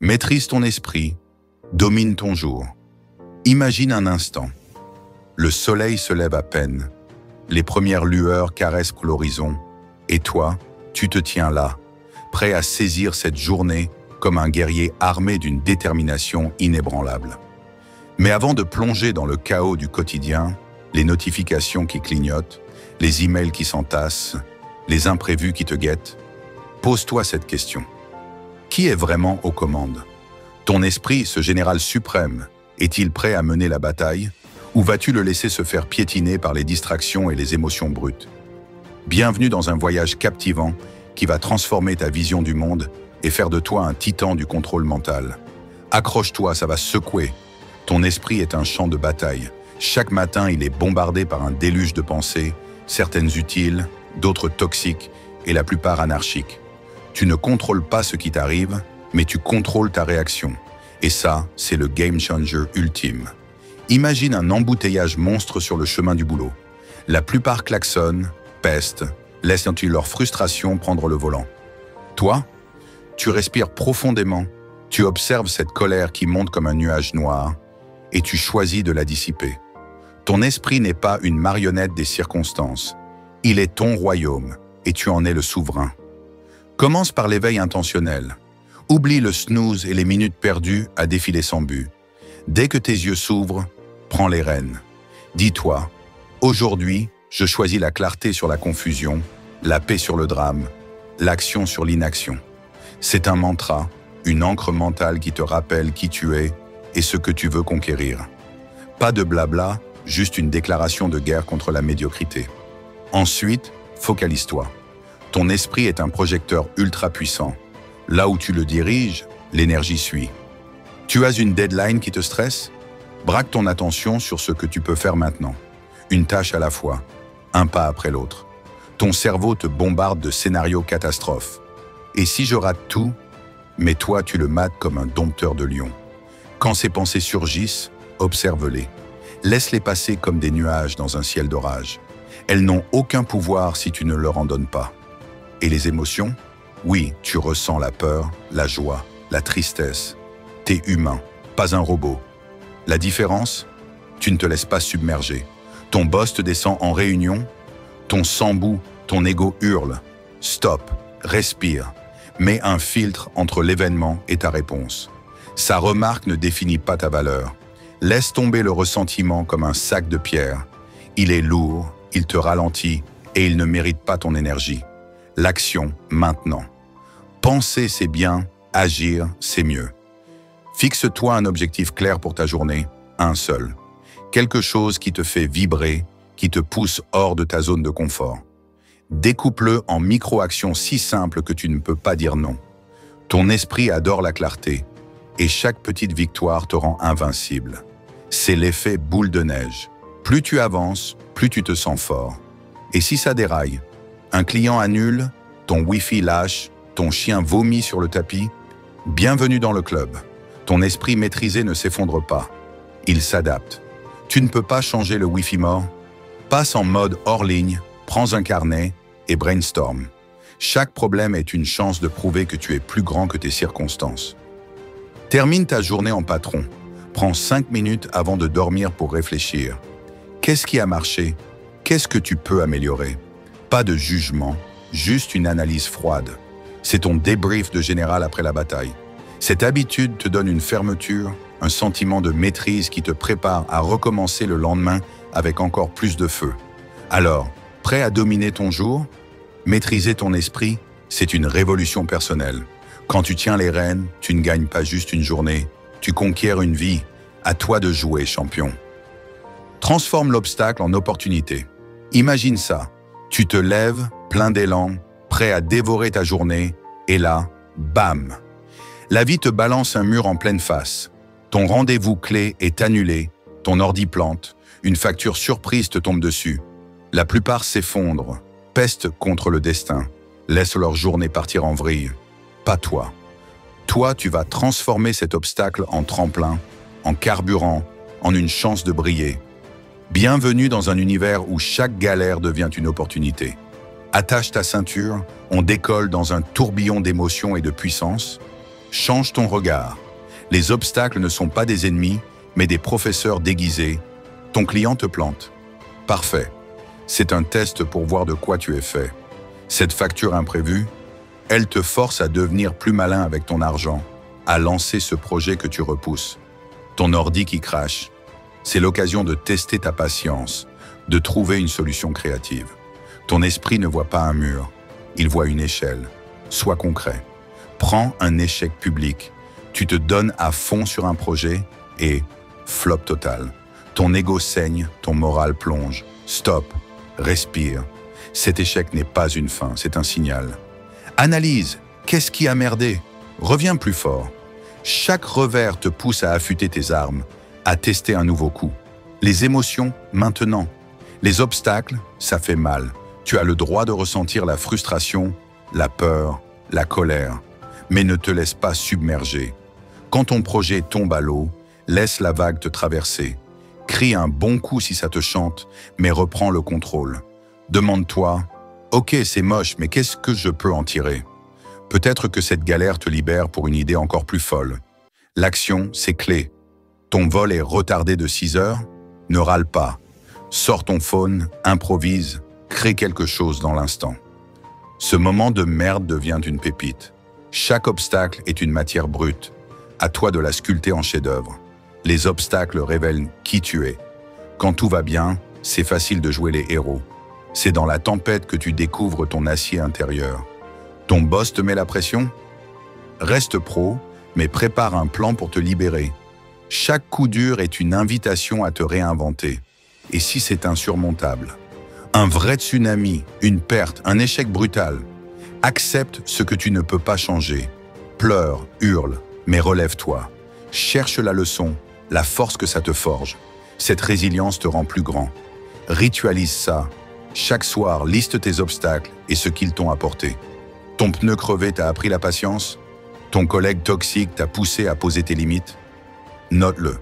Maîtrise ton esprit, domine ton jour. Imagine un instant. Le soleil se lève à peine. Les premières lueurs caressent l'horizon. Et toi, tu te tiens là, prêt à saisir cette journée comme un guerrier armé d'une détermination inébranlable. Mais avant de plonger dans le chaos du quotidien, les notifications qui clignotent, les emails qui s'entassent, les imprévus qui te guettent, pose-toi cette question. Qui est vraiment aux commandes? Ton esprit, ce général suprême, est-il prêt à mener la bataille ou vas-tu le laisser se faire piétiner par les distractions et les émotions brutes? Bienvenue dans un voyage captivant qui va transformer ta vision du monde et faire de toi un titan du contrôle mental. Accroche-toi, ça va secouer. Ton esprit est un champ de bataille. Chaque matin, il est bombardé par un déluge de pensées, certaines utiles, d'autres toxiques et la plupart anarchiques. Tu ne contrôles pas ce qui t'arrive, mais tu contrôles ta réaction. Et ça, c'est le game changer ultime. Imagine un embouteillage monstre sur le chemin du boulot. La plupart klaxonnent, pestent, laissant leur frustration prendre le volant. Toi, tu respires profondément, tu observes cette colère qui monte comme un nuage noir et tu choisis de la dissiper. Ton esprit n'est pas une marionnette des circonstances. Il est ton royaume et tu en es le souverain. Commence par l'éveil intentionnel. Oublie le snooze et les minutes perdues à défiler sans but. Dès que tes yeux s'ouvrent, prends les rênes. Dis-toi, aujourd'hui, je choisis la clarté sur la confusion, la paix sur le drame, l'action sur l'inaction. C'est un mantra, une encre mentale qui te rappelle qui tu es et ce que tu veux conquérir. Pas de blabla, juste une déclaration de guerre contre la médiocrité. Ensuite, focalise-toi. Ton esprit est un projecteur ultra puissant. Là où tu le diriges, l'énergie suit. Tu as une deadline qui te stresse? Braque ton attention sur ce que tu peux faire maintenant. Une tâche à la fois, un pas après l'autre. Ton cerveau te bombarde de scénarios catastrophes. Et si je rate tout? Mais toi, tu le mates comme un dompteur de lions. Quand ces pensées surgissent, observe-les. Laisse-les passer comme des nuages dans un ciel d'orage. Elles n'ont aucun pouvoir si tu ne leur en donnes pas. Et les émotions? Oui, tu ressens la peur, la joie, la tristesse. T'es humain, pas un robot. La différence? Tu ne te laisses pas submerger. Ton boss te descend en réunion, ton sang bout, ton ego hurle. Stop, respire. Mets un filtre entre l'événement et ta réponse. Sa remarque ne définit pas ta valeur. Laisse tomber le ressentiment comme un sac de pierre. Il est lourd, il te ralentit et il ne mérite pas ton énergie. L'action, maintenant. Penser, c'est bien, agir, c'est mieux. Fixe-toi un objectif clair pour ta journée, un seul. Quelque chose qui te fait vibrer, qui te pousse hors de ta zone de confort. Découpe-le en micro-actions si simples que tu ne peux pas dire non. Ton esprit adore la clarté, et chaque petite victoire te rend invincible. C'est l'effet boule de neige. Plus tu avances, plus tu te sens fort. Et si ça déraille? Un client annule, ton Wi-Fi lâche, ton chien vomit sur le tapis? Bienvenue dans le club. Ton esprit maîtrisé ne s'effondre pas. Il s'adapte. Tu ne peux pas changer le Wi-Fi mort? Passe en mode hors ligne, prends un carnet et brainstorm. Chaque problème est une chance de prouver que tu es plus grand que tes circonstances. Termine ta journée en patron. Prends 5 minutes avant de dormir pour réfléchir. Qu'est-ce qui a marché? Qu'est-ce que tu peux améliorer? Pas de jugement, juste une analyse froide. C'est ton débrief de général après la bataille. Cette habitude te donne une fermeture, un sentiment de maîtrise qui te prépare à recommencer le lendemain avec encore plus de feu. Alors, prêt à dominer ton jour? Maîtriser ton esprit, c'est une révolution personnelle. Quand tu tiens les rênes, tu ne gagnes pas juste une journée, tu conquiers une vie. À toi de jouer, champion. Transforme l'obstacle en opportunité. Imagine ça. Tu te lèves, plein d'élan, prêt à dévorer ta journée, et là, bam! La vie te balance un mur en pleine face. Ton rendez-vous clé est annulé, ton ordi plante, une facture surprise te tombe dessus. La plupart s'effondrent, pestent contre le destin, laissent leur journée partir en vrille. Pas toi. Toi, tu vas transformer cet obstacle en tremplin, en carburant, en une chance de briller. Bienvenue dans un univers où chaque galère devient une opportunité. Attache ta ceinture, on décolle dans un tourbillon d'émotions et de puissance. Change ton regard. Les obstacles ne sont pas des ennemis, mais des professeurs déguisés. Ton client te plante. Parfait. C'est un test pour voir de quoi tu es fait. Cette facture imprévue, elle te force à devenir plus malin avec ton argent, à lancer ce projet que tu repousses. Ton ordi qui crache, c'est l'occasion de tester ta patience, de trouver une solution créative. Ton esprit ne voit pas un mur, il voit une échelle. Sois concret. Prends un échec public. Tu te donnes à fond sur un projet et flop total. Ton ego saigne, ton moral plonge. Stop, respire. Cet échec n'est pas une fin, c'est un signal. Analyse, qu'est-ce qui a merdé? Reviens plus fort. Chaque revers te pousse à affûter tes armes, à tester un nouveau coup. Les émotions, maintenant. Les obstacles, ça fait mal. Tu as le droit de ressentir la frustration, la peur, la colère. Mais ne te laisse pas submerger. Quand ton projet tombe à l'eau, laisse la vague te traverser. Crie un bon coup si ça te chante, mais reprends le contrôle. Demande-toi, « Ok, c'est moche, mais qu'est-ce que je peux en tirer ?» Peut-être que cette galère te libère pour une idée encore plus folle. L'action, c'est clé. Ton vol est retardé de 6 heures? Ne râle pas. Sors ton phone, improvise, crée quelque chose dans l'instant. Ce moment de merde devient une pépite. Chaque obstacle est une matière brute. À toi de la sculpter en chef-d'œuvre. Les obstacles révèlent qui tu es. Quand tout va bien, c'est facile de jouer les héros. C'est dans la tempête que tu découvres ton acier intérieur. Ton boss te met la pression? Reste pro, mais prépare un plan pour te libérer. Chaque coup dur est une invitation à te réinventer. Et si c'est insurmontable? Un vrai tsunami, une perte, un échec brutal. Accepte ce que tu ne peux pas changer. Pleure, hurle, mais relève-toi. Cherche la leçon, la force que ça te forge. Cette résilience te rend plus grand. Ritualise ça. Chaque soir, liste tes obstacles et ce qu'ils t'ont apporté. Ton pneu crevé t'a appris la patience? Ton collègue toxique t'a poussé à poser tes limites? Note-le.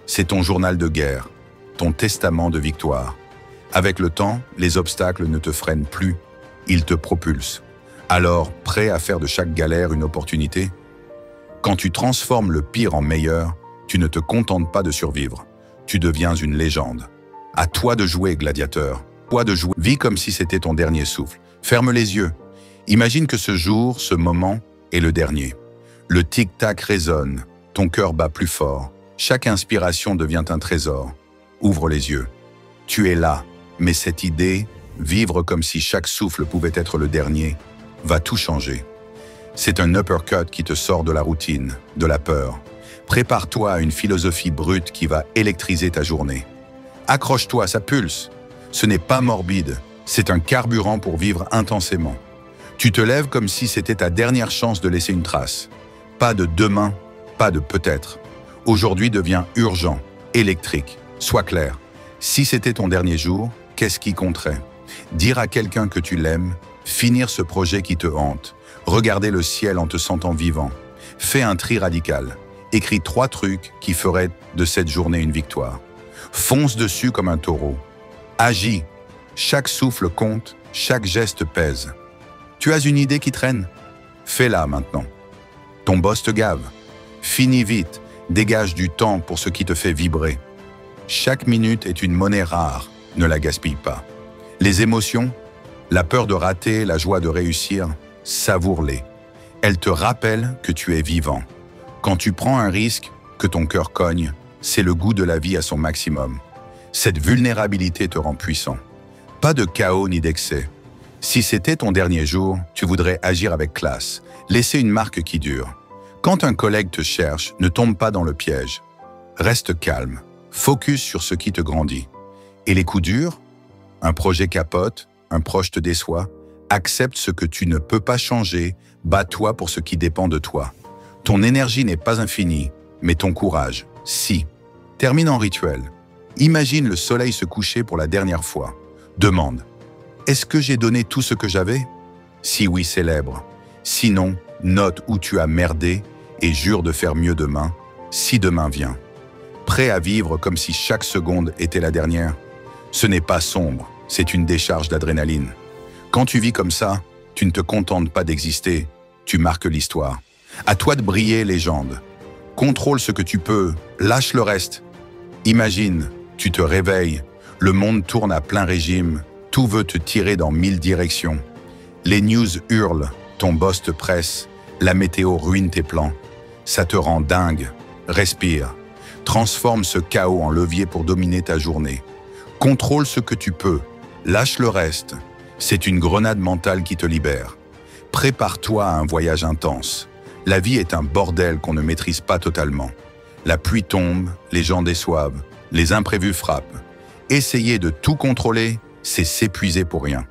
C'est ton journal de guerre, ton testament de victoire. Avec le temps, les obstacles ne te freinent plus, ils te propulsent. Alors, prêt à faire de chaque galère une opportunité? Quand tu transformes le pire en meilleur, tu ne te contentes pas de survivre. Tu deviens une légende. À toi de jouer, gladiateur. Toi de jouer. Vis comme si c'était ton dernier souffle. Ferme les yeux. Imagine que ce jour, ce moment, est le dernier. Le tic-tac résonne. Ton cœur bat plus fort. Chaque inspiration devient un trésor. Ouvre les yeux. Tu es là, mais cette idée, vivre comme si chaque souffle pouvait être le dernier, va tout changer. C'est un uppercut qui te sort de la routine, de la peur. Prépare-toi à une philosophie brute qui va électriser ta journée. Accroche-toi, ça pulse. Ce n'est pas morbide, c'est un carburant pour vivre intensément. Tu te lèves comme si c'était ta dernière chance de laisser une trace. Pas de demain, pas de peut-être. Aujourd'hui devient urgent, électrique. Sois clair. Si c'était ton dernier jour, qu'est-ce qui compterait? Dire à quelqu'un que tu l'aimes, finir ce projet qui te hante, regarder le ciel en te sentant vivant. Fais un tri radical. Écris 3 trucs qui feraient de cette journée une victoire. Fonce dessus comme un taureau. Agis. Chaque souffle compte, chaque geste pèse. Tu as une idée qui traîne? Fais-la maintenant. Ton boss te gave. Finis vite, dégage du temps pour ce qui te fait vibrer. Chaque minute est une monnaie rare, ne la gaspille pas. Les émotions, la peur de rater, la joie de réussir, savoure-les. Elles te rappellent que tu es vivant. Quand tu prends un risque, que ton cœur cogne, c'est le goût de la vie à son maximum. Cette vulnérabilité te rend puissant. Pas de chaos ni d'excès. Si c'était ton dernier jour, tu voudrais agir avec classe, laisser une marque qui dure. Quand un collègue te cherche, ne tombe pas dans le piège. Reste calme, focus sur ce qui te grandit. Et les coups durs? Un projet capote, un proche te déçoit. Accepte ce que tu ne peux pas changer, bats-toi pour ce qui dépend de toi. Ton énergie n'est pas infinie, mais ton courage, si. Termine en rituel. Imagine le soleil se coucher pour la dernière fois. Demande. Est-ce que j'ai donné tout ce que j'avais? Si oui, célèbre. Sinon, note où tu as merdé et jure de faire mieux demain, si demain vient. Prêt à vivre comme si chaque seconde était la dernière? Ce n'est pas sombre, c'est une décharge d'adrénaline. Quand tu vis comme ça, tu ne te contentes pas d'exister, tu marques l'histoire. À toi de briller, légende. Contrôle ce que tu peux, lâche le reste. Imagine, tu te réveilles, le monde tourne à plein régime, tout veut te tirer dans 1000 directions. Les news hurlent, ton boss te presse, la météo ruine tes plans. Ça te rend dingue. Respire. Transforme ce chaos en levier pour dominer ta journée. Contrôle ce que tu peux, lâche le reste. C'est une grenade mentale qui te libère. Prépare-toi à un voyage intense. La vie est un bordel qu'on ne maîtrise pas totalement. La pluie tombe, les gens déçoivent, les imprévus frappent. Essayer de tout contrôler, c'est s'épuiser pour rien.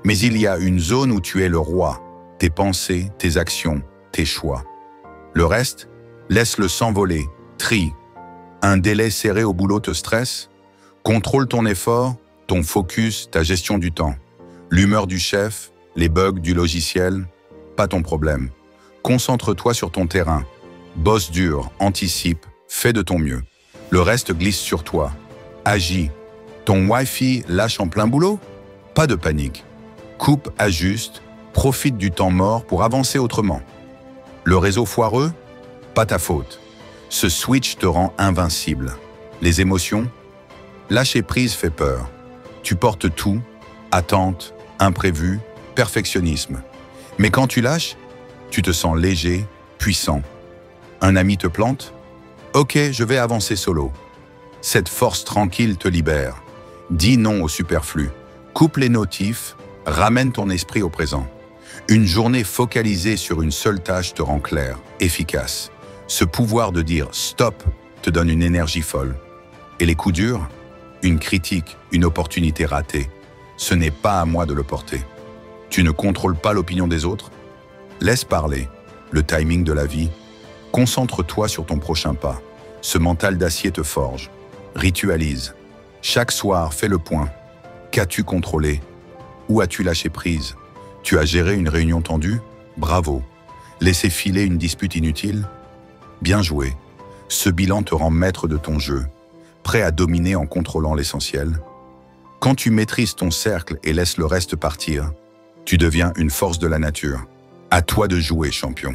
Mais il y a une zone où tu es le roi, tes pensées, tes actions, tes choix. Le reste, laisse-le s'envoler, trie. Un délai serré au boulot te stresse? Contrôle ton effort, ton focus, ta gestion du temps. L'humeur du chef, les bugs du logiciel, pas ton problème. Concentre-toi sur ton terrain. Bosse dur, anticipe, fais de ton mieux. Le reste glisse sur toi. Agis. Ton Wi-Fi lâche en plein boulot? Pas de panique. Coupe, ajuste, profite du temps mort pour avancer autrement. Le réseau foireux? Pas ta faute. Ce switch te rend invincible. Les émotions? Lâcher prise fait peur. Tu portes tout, attente, imprévu, perfectionnisme. Mais quand tu lâches, tu te sens léger, puissant. Un ami te plante? Ok, je vais avancer solo. Cette force tranquille te libère. Dis non au superflu. Coupe les notifs, ramène ton esprit au présent. Une journée focalisée sur une seule tâche te rend clair, efficace. Ce pouvoir de dire « stop » te donne une énergie folle. Et les coups durs? Une critique, une opportunité ratée. Ce n'est pas à moi de le porter. Tu ne contrôles pas l'opinion des autres? Laisse parler, le timing de la vie. Concentre-toi sur ton prochain pas. Ce mental d'acier te forge. Ritualise. Chaque soir, fais le point. Qu'as-tu contrôlé? Où as-tu lâché prise? Tu as géré une réunion tendue? Bravo. Laissé filer une dispute inutile? Bien joué. Ce bilan te rend maître de ton jeu, prêt à dominer en contrôlant l'essentiel. Quand tu maîtrises ton cercle et laisses le reste partir, tu deviens une force de la nature. À toi de jouer, champion.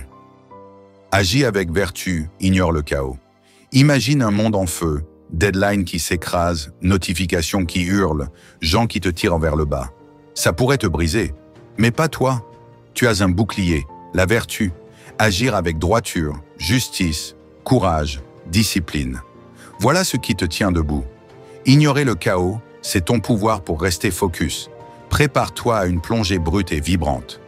Agis avec vertu, ignore le chaos. Imagine un monde en feu, deadline qui s'écrase, notifications qui hurlent, gens qui te tirent vers le bas. Ça pourrait te briser, mais pas toi. Tu as un bouclier, la vertu. Agir avec droiture, justice, courage, discipline. Voilà ce qui te tient debout. Ignorer le chaos, c'est ton pouvoir pour rester focus. Prépare-toi à une plongée brute et vibrante.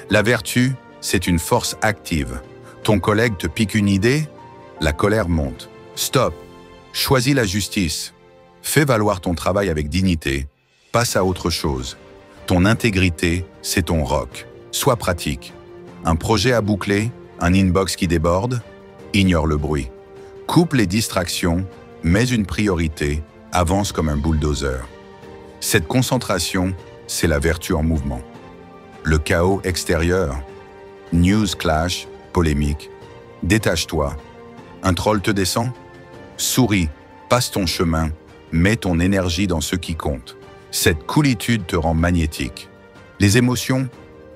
La vertu, c'est une force active. Ton collègue te pique une idée, la colère monte. Stop. Choisis la justice. Fais valoir ton travail avec dignité. Passe à autre chose. Ton intégrité, c'est ton roc. Sois pratique. Un projet à boucler, un inbox qui déborde, ignore le bruit. Coupe les distractions, mets une priorité, avance comme un bulldozer. Cette concentration, c'est la vertu en mouvement. Le chaos extérieur, news clash, polémique, détache-toi. Un troll te descend? Souris, passe ton chemin, mets ton énergie dans ce qui compte. Cette coolitude te rend magnétique. Les émotions,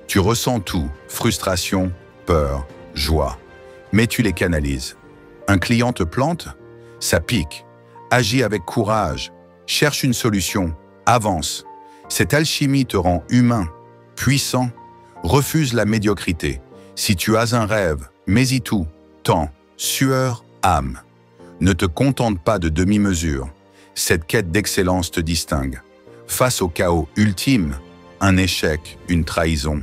tu ressens tout, frustration, peur, joie, mais tu les canalises. Un client te plante? Ça pique. Agis avec courage, cherche une solution, avance. Cette alchimie te rend humain, puissant. Refuse la médiocrité. Si tu as un rêve, mets-y tout, temps, sueur, âme. Ne te contente pas de demi-mesure. Cette quête d'excellence te distingue. Face au chaos ultime, un échec, une trahison,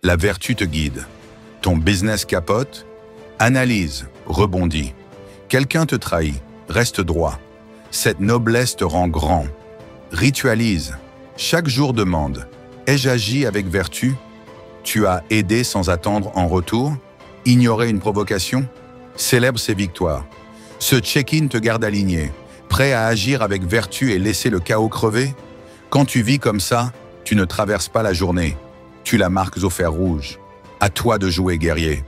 la vertu te guide. Ton business capote? Analyse, rebondis. Quelqu'un te trahit, reste droit. Cette noblesse te rend grand. Ritualise. Chaque jour demande, ai-je agi avec vertu? Tu as aidé sans attendre en retour? Ignorer une provocation? Célèbre ses victoires. Ce check-in te garde aligné, prêt à agir avec vertu et laisser le chaos crever? Quand tu vis comme ça, tu ne traverses pas la journée. Tu la marques au fer rouge. À toi de jouer, guerrier.